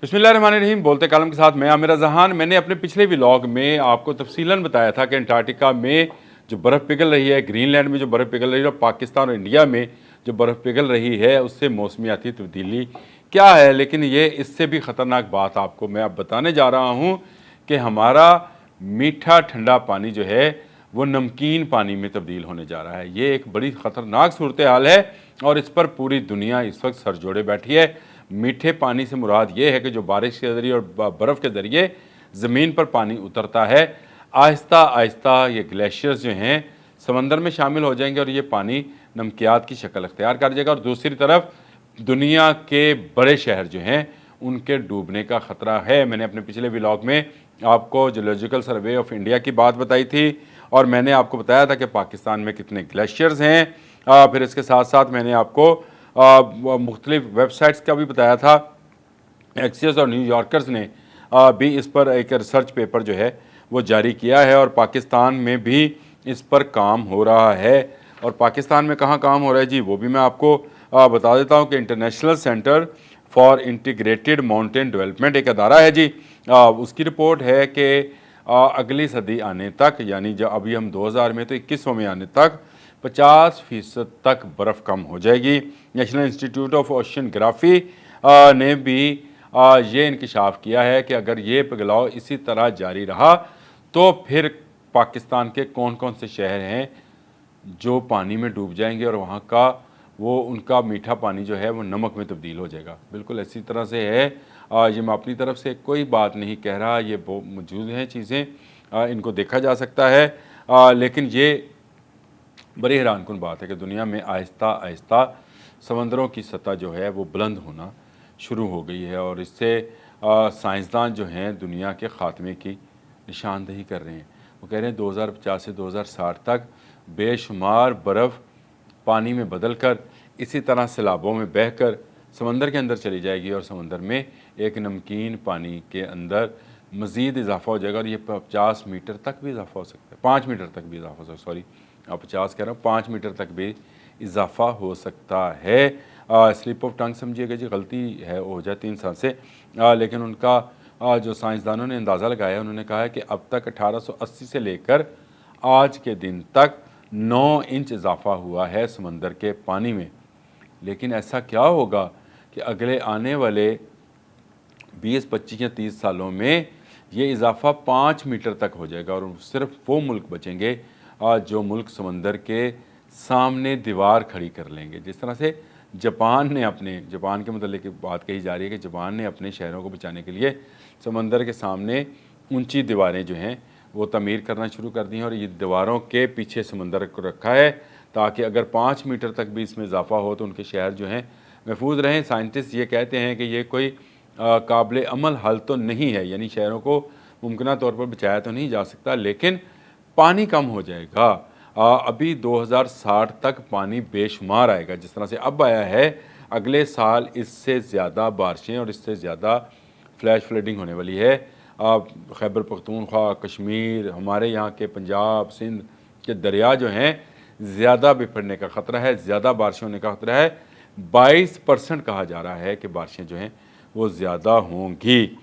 बिस्मिल्लाहिर्रहमानिर्रहीम। बोलते कालम के साथ मैं आमिर जहान। मैंने अपने पिछले व्लॉग में आपको तफसीलन बताया था कि अंटार्कटिका में जो बर्फ़ पिघल रही है, ग्रीनलैंड में जो बर्फ़ पिघल रही है और पाकिस्तान और इंडिया में जो बर्फ़ पिघल रही है, उससे मौसमियाती तब्दीली क्या है। लेकिन ये इससे भी ख़तरनाक बात आपको मैं अब बताने जा रहा हूँ कि हमारा मीठा ठंडा पानी जो है वो नमकीन पानी में तब्दील होने जा रहा है। ये एक बड़ी ख़तरनाक सूरत हाल है और इस पर पूरी दुनिया इस वक्त सर जोड़े बैठी है। मीठे पानी से मुराद ये है कि जो बारिश के ज़रिए और बर्फ़ के ज़रिए ज़मीन पर पानी उतरता है, आहिस्ता आहिस्ता ये ग्लेशियर्स जो हैं समंदर में शामिल हो जाएंगे और ये पानी नमकियात की शक्ल अख्तियार कर जाएगा। और दूसरी तरफ दुनिया के बड़े शहर जो हैं उनके डूबने का ख़तरा है। मैंने अपने पिछले व्लॉग में आपको जियोलॉजिकल सर्वे ऑफ इंडिया की बात बताई थी और मैंने आपको बताया था कि पाकिस्तान में कितने ग्लेशियर्स हैं। फिर इसके साथ साथ मैंने आपको मुख्तलिफ वेबसाइट्स का भी बताया था। एक्सियस और न्यूयॉर्कर्स ने भी इस पर एक रिसर्च पेपर जो है वो जारी किया है और पाकिस्तान में भी इस पर काम हो रहा है। और पाकिस्तान में कहाँ काम हो रहा है जी, वो भी मैं आपको बता देता हूँ कि international centre for integrated mountain development एक अदारा है जी। उसकी रिपोर्ट है कि अगली सदी आने तक, यानी जब अभी हम 2000 में तो 2100 में आने तक 50% तक बर्फ़ कम हो जाएगी। नेशनल इंस्टीट्यूट ऑफ ओशियनग्राफी ने भी ये इंकशाफ किया है कि अगर ये पिघलाव इसी तरह जारी रहा तो फिर पाकिस्तान के कौन कौन से शहर हैं जो पानी में डूब जाएंगे और वहाँ का वो उनका मीठा पानी जो है वो नमक में तब्दील हो जाएगा। बिल्कुल इसी तरह से है। ये मैं अपनी तरफ से कोई बात नहीं कह रहा, ये मौजूद हैं चीज़ें, इनको देखा जा सकता है। लेकिन ये बड़ी हैरानकुन बात है कि दुनिया में आहिस्ता आहिस्ता समंदरों की सतह जो है वो बुलंद होना शुरू हो गई है और इससे साइंसदान जो हैं दुनिया के ख़ात्मे की निशानदही कर रहे हैं। वो कह रहे हैं 2050 से 2060 तक बेशुमार बर्फ़ पानी में बदल कर इसी तरह सैलाबों में बहकर समंदर के अंदर चली जाएगी और समंदर में एक नमकीन पानी के अंदर मज़ीद इजाफा हो जाएगा और ये 50 मीटर तक भी इजाफा हो सकता है, 5 मीटर तक भी इजाफा हो सकता है, सॉरी 50 कह रहा हूँ, 5 मीटर तक भी इजाफा हो सकता है। स्लिप ऑफ टंग समझिएगा जी, गलती है हो जाती इंसान से। लेकिन उनका जो साइंसदानों ने अंदाज़ा लगाया, उन्होंने कहा है कि अब तक 1880 से लेकर आज के दिन तक 9 इंच इजाफा हुआ है समंदर के पानी में। लेकिन ऐसा क्या होगा कि अगले आने वाले 20, 25 या 30 सालों में ये इजाफा 5 मीटर तक हो जाएगा और सिर्फ वो मुल्क बचेंगे जो मुल्क समंदर के सामने दीवार खड़ी कर लेंगे। जिस तरह से जापान के मतलब बात कही जा रही है कि जापान ने अपने शहरों को बचाने के लिए समंदर के सामने ऊंची दीवारें जो हैं वो तमीर करना शुरू कर दी हैं और ये दीवारों के पीछे समंदर को रखा है ताकि अगर 5 मीटर तक भी इसमें इजाफा हो तो उनके शहर जो हैं महफूज रहें। साइंटिस्ट ये कहते हैं कि ये कोई काबिल अमल हल तो नहीं है, यानी शहरों को मुमकिन तौर पर बचाया तो नहीं जा सकता, लेकिन पानी कम हो जाएगा। अभी 2060 तक पानी बेशुमार आएगा जिस तरह से अब आया है। अगले साल इससे ज़्यादा बारिशें और इससे ज़्यादा फ्लैश फ्लडिंग होने वाली है। खैबर पख्तूनख्वा, कश्मीर, हमारे यहाँ के पंजाब, सिंध के दरिया जो हैं ज़्यादा बिफरने का ख़तरा है, ज़्यादा बारिश होने का ख़तरा है। 22% कहा जा रहा है कि बारिशें जो हैं वो ज़्यादा होंगी।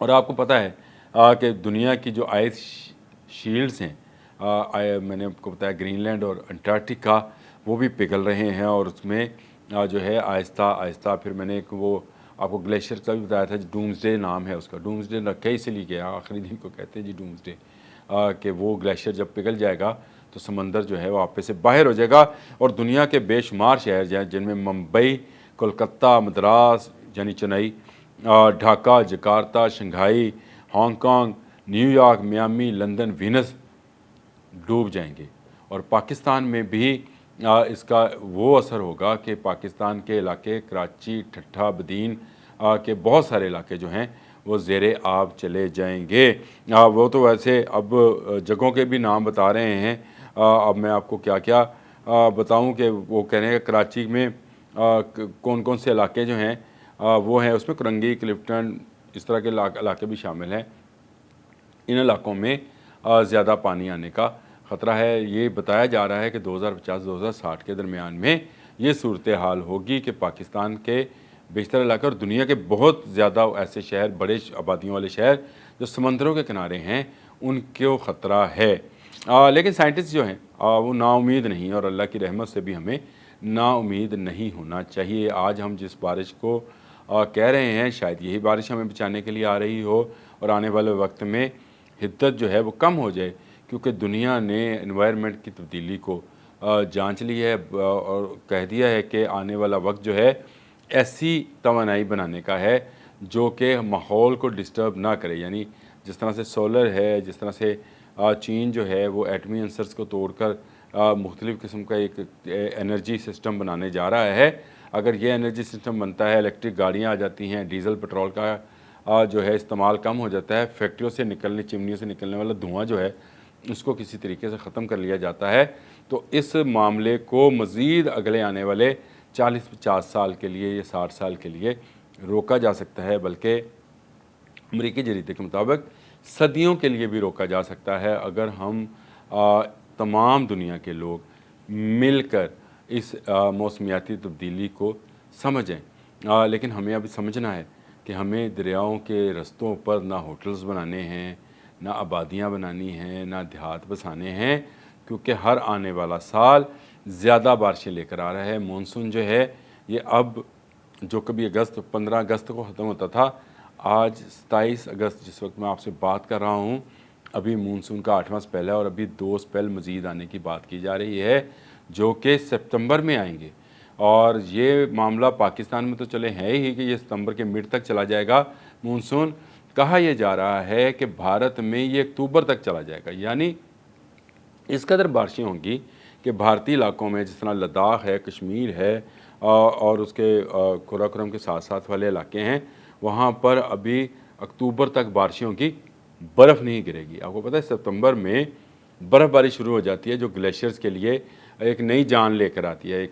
और आपको पता है कि दुनिया की जो आइस शील्ड्स हैं, मैंने आपको बताया ग्रीनलैंड और अंटार्कटिका वो भी पिघल रहे हैं और उसमें जो है आहिस्ता आहिस्ता, फिर मैंने एक वो आपको ग्लेशियर का भी बताया था, डूम्सडे नाम है उसका। डूम्सडे रखे इसीलिए गया, आखिरी दिन को कहते हैं जी डूम्सडे, कि वो ग्लेशियर जब पिघल जाएगा तो समंदर जो है वो आपे से बाहर हो जाएगा और दुनिया के बेशुमार शहर जो हैं जिनमें मुंबई, कोलकाता, मद्रास यानी Chennai, Dhaka, Jakarta, Shanghai, Hong Kong, New York, Miami, London, Venus डूब जाएंगे। और पाकिस्तान में भी इसका वो असर होगा कि पाकिस्तान के इलाके कराची, ठट्ठा, बदीन के बहुत सारे इलाके जो हैं वो ज़ेरे आब चले जाएंगे। वो तो वैसे अब जगहों के भी नाम बता रहे हैं। अब मैं आपको क्या क्या बताऊं कि वो कह रहे हैं कि कराची में कौन कौन से इलाके जो हैं वो हैं, उसमें करंगी, क्लिफ्टन, इस तरह के इलाके भी शामिल हैं। इन इलाकों में ज़्यादा पानी आने का ख़तरा है। ये बताया जा रहा है कि 2050-2060 के दरमियान में ये सूरत हाल होगी कि पाकिस्तान के بیشتر علاقے اور دنیا کے بہت زیادہ ایسے شہر، بڑے آبادیوں والے شہر جو سمندروں کے کنارے ہیں، ان کو خطرہ ہے۔ لیکن سائنٹسٹ جو ہیں وہ نا امید نہیں، اور اللہ کی رحمت سے بھی ہمیں نا امید نہیں ہونا چاہیے۔ آج ہم جس بارش کو کہہ رہے ہیں، شاید یہی بارش ہمیں بچانے کے لیے آ رہی ہو، اور آنے والے وقت میں حدت جو ہے وہ کم ہو جائے، کیونکہ دنیا نے انوائرمنٹ کی تبدیلی کو جانچ لی ہے اور کہہ دیا ہے کہ آنے والا وقت جو ہے ایسی توانائی بنانے کا ہے جو کہ ماحول کو ڈسٹرب نہ کرے۔ یعنی جس طرح سے سولر ہے، جس طرح سے چین جو ہے وہ ایٹمی عنصر کو توڑ کر مختلف قسم کا ایک انرجی سسٹم بنانے جا رہا ہے، اگر یہ انرجی سسٹم بنتا ہے، الیکٹرک گاڑیاں آ جاتی ہیں، ڈیزل پٹرول کا جو ہے استعمال کم ہو جاتا ہے، فیکٹریوں سے نکلنے، چمنیوں سے نکلنے والا دھواں جو ہے اس کو کسی طریقے سے ختم کر لیا جاتا ہے، تو اس معاملے کو مزید اگلے آنے والے 40-50 سال کے لیے یا 60 سال کے لیے روکا جا سکتا ہے، بلکہ امریکی جریدے کے مطابق صدیوں کے لیے بھی روکا جا سکتا ہے، اگر ہم تمام دنیا کے لوگ مل کر اس موسمیاتی تبدیلی کو سمجھیں۔ لیکن ہمیں ابھی سمجھنا ہے کہ ہمیں دریاؤں کے رستوں پر نہ ہوٹلز بنانے ہیں، نہ آبادیاں بنانی ہیں، نہ دیہات بسانے ہیں، کیونکہ ہر آنے والا سال زیادہ بارشیں لے کر آ رہا ہے۔ مونسون جو ہے یہ اب جو کبھی 15 اگست کو ختم ہوتا تھا، آج 27 اگست جس وقت میں آپ سے بات کر رہا ہوں، ابھی مونسون کا 8واں سپیل ہے، اور ابھی 2 سپیل مزید آنے کی بات کی جا رہی ہے جو کہ ستمبر میں آئیں گے، اور یہ معاملہ پاکستان میں تو چلے ہے ہی کہ یہ ستمبر کے مڈ تک چلا جائے گا مونسون۔ کہا یہ جا رہا ہے کہ بھارت میں یہ اکتوبر تک چلا جائے گا، یعنی اس قدر بارشیں ہوں گی کہ بھارتی علاقوں میں جس طرح لداخ ہے، کشمیر ہے، اور اس کے قراقرم کے ساتھ ساتھ والے علاقے ہیں، وہاں پر ابھی اکتوبر تک بارشیں ہوں گی، برف نہیں گرے گی۔ آپ کو پتہ ہے ستمبر میں برف باری شروع ہو جاتی ہے، جو گلیشیئرز کے لیے ایک نئی جان لے کر آتی ہے،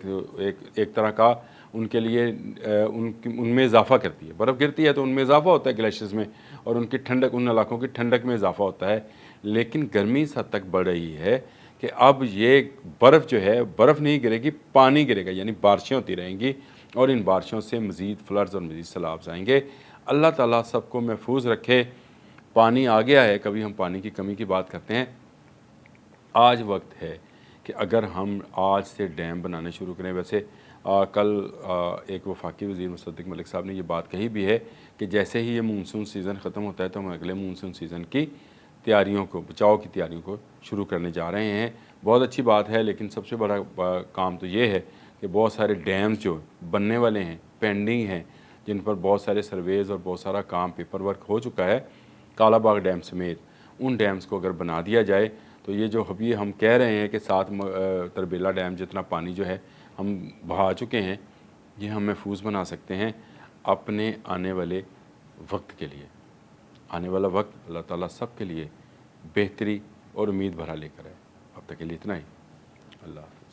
ایک طرح کا ان کے لیے ان میں اضافہ کرتی ہے۔ برف گرتی ہے تو ان میں اضافہ ہوتا ہے گلیشیئرز میں، اور ان کی ٹھنڈک، ان علاقوں کی ٹھنڈک میں اضافہ ہوتا ہے، لیکن گرمی اس حد تک بڑھ رہی ہے کہ اب یہ برف جو ہے، برف نہیں گرے گی، پانی گرے گا، یعنی بارشیں ہوتی رہیں گی، اور ان بارشوں سے مزید فلڈز اور مزید سیلاب آئیں گے۔ اللہ تعالیٰ سب کو محفوظ رکھے۔ پانی آ گیا ہے، کبھی ہم پانی کی کمی کی بات کرتے ہیں، آج وقت ہے کہ اگر ہم آج سے ڈیم بنانے شروع کریں۔ ویسے کل ایک وفاقی وزیر مصدق ملک صاحب نے یہ بات کہی بھی ہے کہ جیسے ہی یہ مونسون سیزن ختم ہوتا ہے تو ہم اگلے مونسون سیزن کی تیاریوں کو، بچاؤ کی تیاریوں کو شروع کرنے جا رہے ہیں۔ بہت اچھی بات ہے، لیکن سب سے بڑا کام تو یہ ہے کہ بہت سارے ڈیمز جو بننے والے ہیں، پینڈنگ ہیں، جن پر بہت سارے سرویز اور بہت سارا کام پیپر ورک ہو چکا ہے، کالا باغ ڈیم سمیت، ان ڈیمز کو اگر بنا دیا جائے تو یہ جو ابھی ہم کہہ رہے ہیں کہ 7 تربیلا ڈیم جتنا پانی جو ہے ہم بہا چکے ہیں، یہ ہم محفوظ بنا سکتے ہیں اپنے آنے والے وقت کے لیے۔ آنے والا وقت اللہ تعالیٰ سب کے لیے بہتری اور امید بھرا لے کر ہے۔ اب تک کے لیے اتنا ہی۔ اللہ حافظ۔